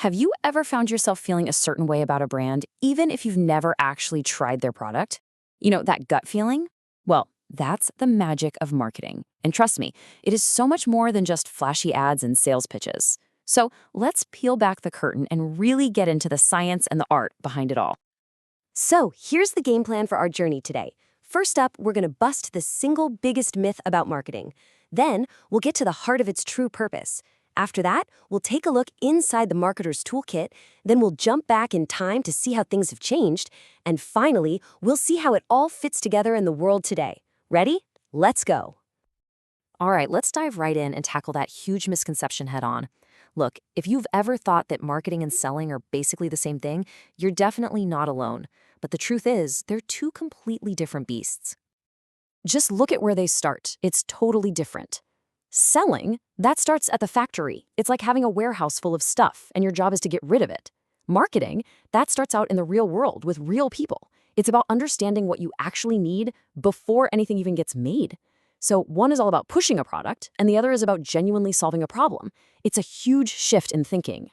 Have you ever found yourself feeling a certain way about a brand, even if you've never actually tried their product? You know, that gut feeling? Well, that's the magic of marketing. And trust me, it is so much more than just flashy ads and sales pitches. So let's peel back the curtain and really get into the science and the art behind it all. So here's the game plan for our journey today. First up, we're going to bust the single biggest myth about marketing. Then we'll get to the heart of its true purpose. After that, we'll take a look inside the marketer's toolkit. Then we'll jump back in time to see how things have changed. And finally, we'll see how it all fits together in the world today. Ready? Let's go. All right, let's dive right in and tackle that huge misconception head on. Look, if you've ever thought that marketing and selling are basically the same thing, you're definitely not alone. But the truth is, they're two completely different beasts. Just look at where they start. It's totally different. Selling, that starts at the factory. It's like having a warehouse full of stuff, and your job is to get rid of it. Marketing, that starts out in the real world with real people. It's about understanding what you actually need before anything even gets made. So one is all about pushing a product, and the other is about genuinely solving a problem. It's a huge shift in thinking.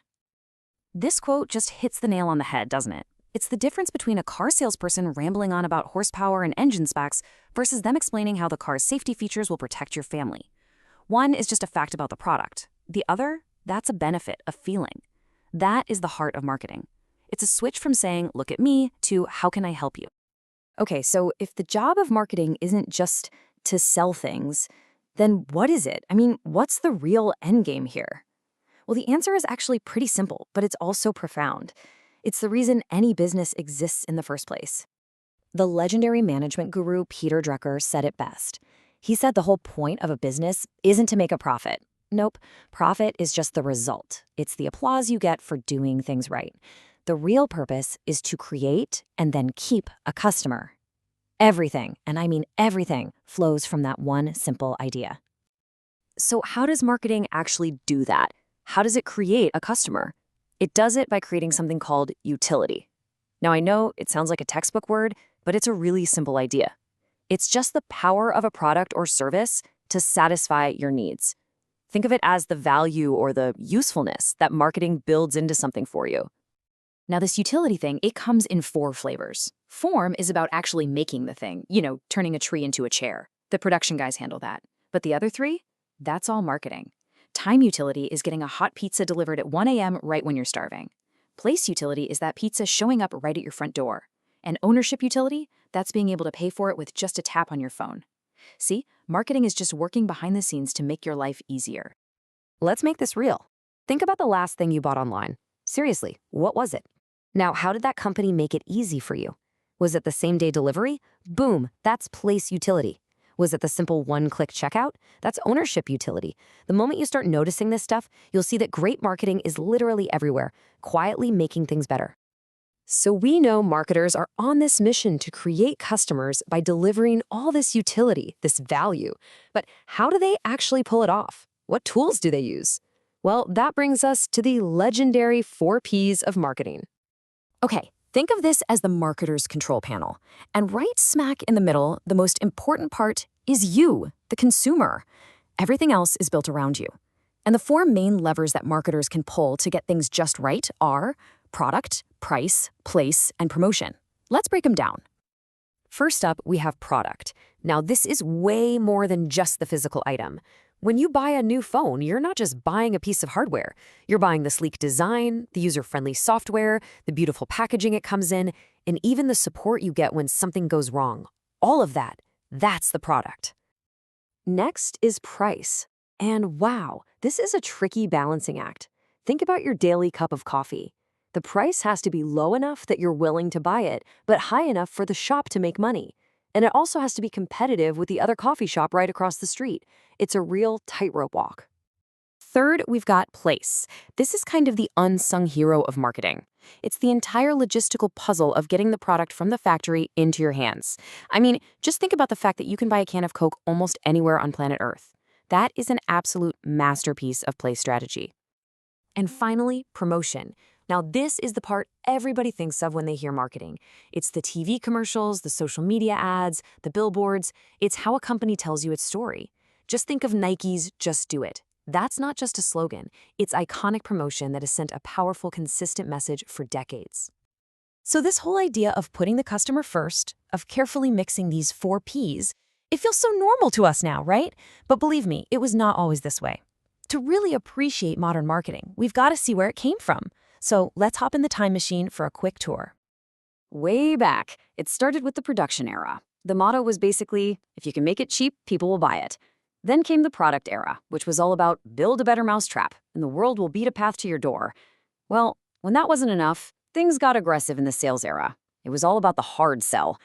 This quote just hits the nail on the head, doesn't it? It's the difference between a car salesperson rambling on about horsepower and engine specs versus them explaining how the car's safety features will protect your family. One is just a fact about the product. The other, that's a benefit, a feeling. That is the heart of marketing. It's a switch from saying, look at me, to how can I help you? Okay, so if the job of marketing isn't just to sell things, then what is it? I mean, what's the real end game here? Well, the answer is actually pretty simple, but it's also profound. It's the reason any business exists in the first place. The legendary management guru Peter Drucker said it best. He said the whole point of a business isn't to make a profit. Nope, profit is just the result. It's the applause you get for doing things right. The real purpose is to create and then keep a customer. Everything, and I mean everything, flows from that one simple idea. So how does marketing actually do that? How does it create a customer? It does it by creating something called utility. Now, I know it sounds like a textbook word, but it's a really simple idea. It's just the power of a product or service to satisfy your needs. Think of it as the value or the usefulness that marketing builds into something for you. Now, this utility thing, it comes in 4 flavors. Form is about actually making the thing, turning a tree into a chair. The production guys handle that. But the other 3, that's all marketing. Time utility is getting a hot pizza delivered at 1 a.m. right when you're starving. Place utility is that pizza showing up right at your front door. And ownership utility, that's being able to pay for it with just a tap on your phone. See, marketing is just working behind the scenes to make your life easier. Let's make this real. Think about the last thing you bought online. Seriously, what was it? Now, how did that company make it easy for you? Was it the same-day delivery? Boom, that's place utility. Was it the simple one-click checkout? That's ownership utility. The moment you start noticing this stuff, you'll see that great marketing is literally everywhere, quietly making things better. So we know marketers are on this mission to create customers by delivering all this utility, this value. But how do they actually pull it off? What tools do they use? Well, that brings us to the legendary 4 Ps of marketing. Okay, think of this as the marketer's control panel. And right smack in the middle, the most important part is you, the consumer. Everything else is built around you. And the 4 main levers that marketers can pull to get things just right are product, price, place, and promotion. Let's break them down. First up, we have product. Now, this is way more than just the physical item. When you buy a new phone, you're not just buying a piece of hardware. You're buying the sleek design, the user-friendly software, the beautiful packaging it comes in, and even the support you get when something goes wrong. All of that, that's the product. Next is price. And wow, this is a tricky balancing act. Think about your daily cup of coffee. The price has to be low enough that you're willing to buy it, but high enough for the shop to make money. And it also has to be competitive with the other coffee shop right across the street. It's a real tightrope walk. Third, we've got place. This is kind of the unsung hero of marketing. It's the entire logistical puzzle of getting the product from the factory into your hands. I mean, just think about the fact that you can buy a can of Coke almost anywhere on planet Earth. That is an absolute masterpiece of place strategy. And finally, promotion. Now, this is the part everybody thinks of when they hear marketing. It's the TV commercials, the social media ads, the billboards. It's how a company tells you its story. Just think of Nike's Just Do It. That's not just a slogan, it's iconic promotion that has sent a powerful, consistent message for decades. So this whole idea of putting the customer first, of carefully mixing these 4 Ps, it feels so normal to us now, right? But believe me, it was not always this way. To really appreciate modern marketing, we've got to see where it came from. So let's hop in the time machine for a quick tour. Way back, it started with the production era. The motto was basically, if you can make it cheap, people will buy it. Then came the product era, which was all about build a better mousetrap, and the world will beat a path to your door. Well, when that wasn't enough, things got aggressive in the sales era. It was all about the hard sell.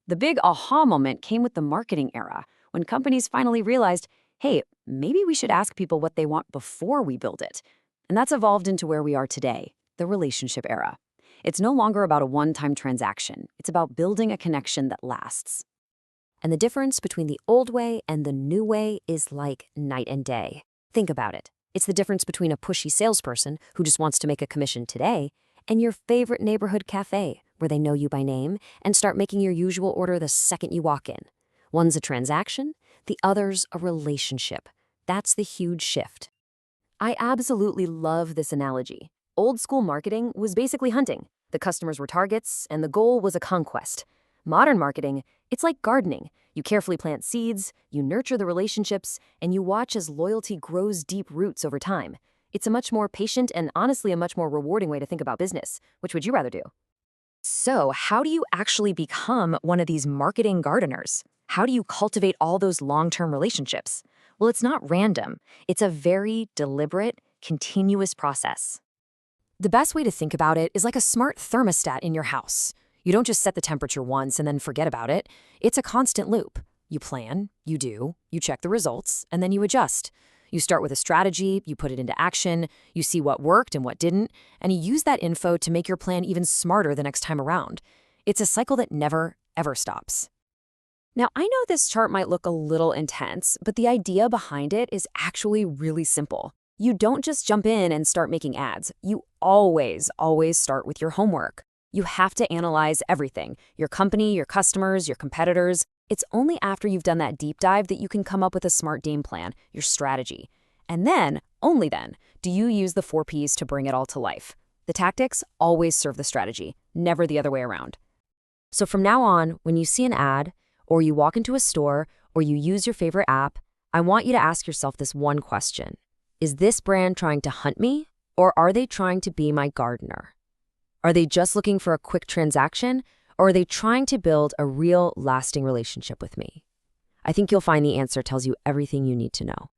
The big aha moment came with the marketing era, when companies finally realized, hey, maybe we should ask people what they want before we build it. And that's evolved into where we are today, the relationship era. It's no longer about a one-time transaction. It's about building a connection that lasts. And the difference between the old way and the new way is like night and day. Think about it. It's the difference between a pushy salesperson who just wants to make a commission today and your favorite neighborhood cafe where they know you by name and start making your usual order the second you walk in. One's a transaction, the other's a relationship. That's the huge shift. I absolutely love this analogy. Old school marketing was basically hunting. The customers were targets, and the goal was a conquest. Modern marketing, it's like gardening. You carefully plant seeds, you nurture the relationships, and you watch as loyalty grows deep roots over time. It's a much more patient and honestly a much more rewarding way to think about business. Which would you rather do? So, how do you actually become one of these marketing gardeners? How do you cultivate all those long-term relationships? Well, it's not random. It's a very deliberate, continuous process. The best way to think about it is like a smart thermostat in your house. You don't just set the temperature once and then forget about it. It's a constant loop. You plan, you do, you check the results, and then you adjust. You start with a strategy, you put it into action, you see what worked and what didn't, and you use that info to make your plan even smarter the next time around. It's a cycle that never, ever stops. Now, I know this chart might look a little intense, but the idea behind it is actually really simple. You don't just jump in and start making ads. You always start with your homework. You have to analyze everything, your company, your customers, your competitors. It's only after you've done that deep dive that you can come up with a smart game plan, your strategy. And then, only then, do you use the 4 Ps to bring it all to life. The tactics always serve the strategy, never the other way around. So from now on, when you see an ad, or you walk into a store, or you use your favorite app, I want you to ask yourself this one question. Is this brand trying to hunt me, or are they trying to be my gardener? Are they just looking for a quick transaction, or are they trying to build a real, lasting relationship with me? I think you'll find the answer tells you everything you need to know.